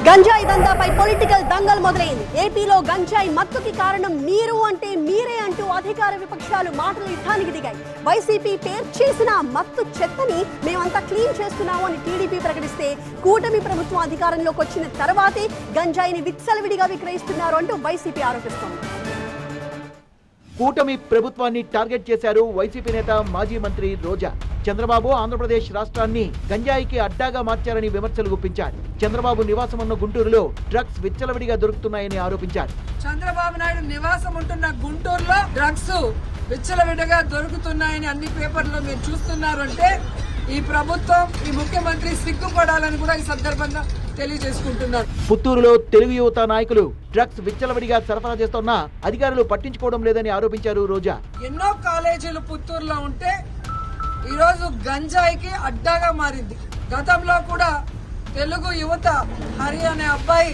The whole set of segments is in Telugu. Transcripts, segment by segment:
గంజాయి దందాపై పొలిటికల్ దంగల్ మొదలైంది. ఏపీలో గంజాయి మత్తుకి కారణం మీరు అంటే మీరే అంటూ అధికార విపక్షాలు మాటల యుద్ధానికి దిగాయి. వైసీపీ పేరు చేసిన మత్తు చెత్తని మేమంతా క్లీన్ చేస్తున్నాము అని టీడీపీ ప్రకటిస్తే, కూటమి ప్రభుత్వం అధికారంలోకి వచ్చిన తర్వాతే గంజాయిని విచ్చలవిడిగా విక్రయిస్తున్నారు అంటూ వైసీపీ ఆరోపిస్తోంది. కూటమి ప్రభుత్వాన్ని టార్గెట్ చేశారు వైసీపీ నేత మాజీ మంత్రి రోజా. చంద్రబాబు ఆంధ్రప్రదేశ్ రాష్ట్రాన్ని గంజాయికి అడ్డాగా మార్చారని విమర్శలు గుప్పించారు. చంద్రబాబు నివాసం ఉన్న గుంటూరులో డ్రగ్స్ విచ్చలవిడిగా దొరుకుతున్నాయని ఆరోపించారు. చంద్రబాబు నాయుడు నివాసం ఉంటున్న గుంటూరులో డ్రగ్స్ విచ్చలవిడిగా దొరుకుతున్నాయని అన్ని పేపర్లో మీరు చూస్తున్నారు అంటే ఈ ప్రభుత్వం, ఈ ముఖ్యమంత్రి సిగ్గుపడాలని కూడా ఈ సందర్భంగా తెలియజేసుకుంటున్నారు. పుత్తూరులో తెలుగు యువత నాయకులు డ్రగ్స్ విచ్చలవిడిగా సరఫరా చేస్తున్నా అధికారులు పట్టించుకోవడం లేదని ఆరోపించారు రోజా. ఎన్నో కాలేజీలు పుత్తూరులో ఉంటే ఈరోజు గంజాయికి అడ్డాగా మారింది. గతంలో కూడా తెలుగు యువత హరి అనే అబ్బాయి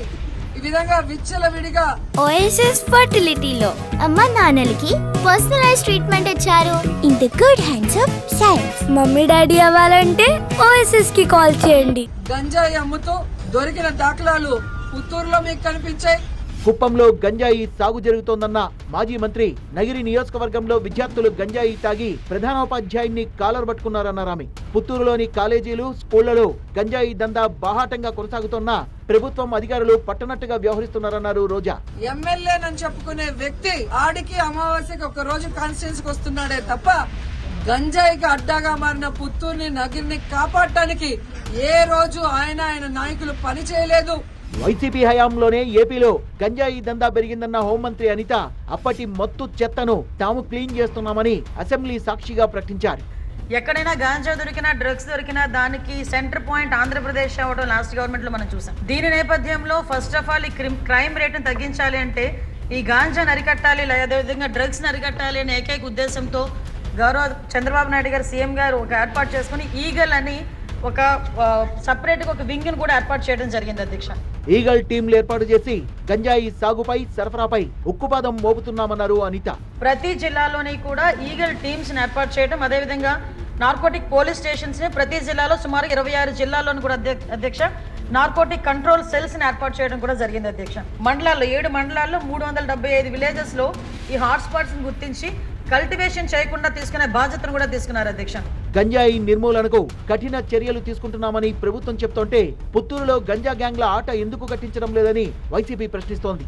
ఈ విధంగా విచ్చలవిడిగా ఓఎస్ఎస్ ఫర్టిలిటీలో అమ్మ నాన్నలకి పర్సనలైజ్ ట్రీట్మెంట్ ఇచ్చారు. In the good hands of science. Mummy daddy అవ్వాలంటే ఓఎస్ఎస్ కి కాల్ చేయండి. గంజాయి అమ్ముతూ దొరికిన దాఖలాలు పుత్తూరులో మీకు కనిపించాయి. కుప్పంలో గంజాయి సాగు జరుగుతోందన్న మాజీ మంత్రి నగిరి నియోజకవర్గంలో విద్యార్థులు గంజాయి తాగి ప్రధానోపాధ్యాయున్ని కాలర్ పట్టుకున్నారన్నారామె. పుత్తూరులోని కాలేజీలు, స్కూళ్లలో గంజాయి దందా బాహాటంగా కొనసాగుతున్న ప్రభుత్వం అధికారులు పట్టనట్టుగా వ్యవహరిస్తున్నారన్నారు రోజా. ఎమ్మెల్యేనని చెప్పుకునే వ్యక్తి ఆడికి అమావాస్యకి ఒక రోజు కాన్స్టిట్యూన్సీకి వస్తున్నాడే తప్ప గంజాయికి అడ్డాగా మారిన పుత్తూరుని, నగిరిని కాపాడటానికి ఏ రోజు ఆయన నాయకులు పని చేయలేదు. వైసీపీ హయాంలోనే ఏపీలో గంజాయి దందా పెరిగిందన్న హోంమంత్రి అనిత అప్పటి మత్తు చెత్తను తాము క్లీన్ చేస్తున్నామని అసెంబ్లీ సాక్షిగా ప్రకటించారు. ఎక్కడైనా గాంజా దొరికినా, డ్రగ్స్ దొరికినా దానికి సెంటర్ పాయింట్ ఆంధ్రప్రదేశ్ అవ్వడం లాస్ట్ గవర్నమెంట్ లో మనం చూసాం. దీని నేపథ్యంలో ఫస్ట్ ఆఫ్ ఆల్ ఈ క్రైమ్ రేట్ను తగ్గించాలి అంటే ఈ గాంజాను అరికట్టాలి, అదేవిధంగా డ్రగ్స్ ని అరికట్టాలి అనే ఏకైక ఉద్దేశంతో గౌరవ చంద్రబాబు నాయుడు గారు సీఎం గారు ఒక ఏర్పాటు చేసుకుని ఈగల్ అని ఒక సపరేట్ ఒక వింగ్ ను కూడా ఏర్పాటు చేయడం జరిగింది అధ్యక్ష. ఈగల్ టీంలు ఏర్పాటు చేసి గంజాయి సాగుపై, సరఫరాపై ఉక్కుపాదం మోపుతున్నామన్నారు అనిత. ప్రతి జిల్లాలోని కూడా ఈగల్ టీమ్స్ ని ఏర్పాటు చేయడం, అదేవిధంగా నార్కోటిక్ పోలీస్ స్టేషన్స్ ని ప్రతి జిల్లాలో సుమారు 26 జిల్లాల్లోని కూడా అధ్యక్ష నార్కోటిక్ కంట్రోల్ సెల్స్ ని ఏర్పాటు చేయడం కూడా జరిగింది అధ్యక్ష. మండలాల్లో 7 మండలాల్లో 375 విలేజెస్ లో ఈ హాట్ స్పాట్స్ ని గుర్తించి కల్టివేషన్ చేయకుండా తీసుకునే బాధ్యతను కూడా తీసుకున్నారు అధ్యక్ష. గంజాయి నిర్మూలనకు కఠిన చర్యలు తీసుకుంటున్నామని ప్రభుత్వం చెప్తుంటే పుత్తూరులో గంజా గ్యాంగ్ల ఆట ఎందుకు కట్టించడం లేదని వైసీపీ ప్రశ్నిస్తోంది.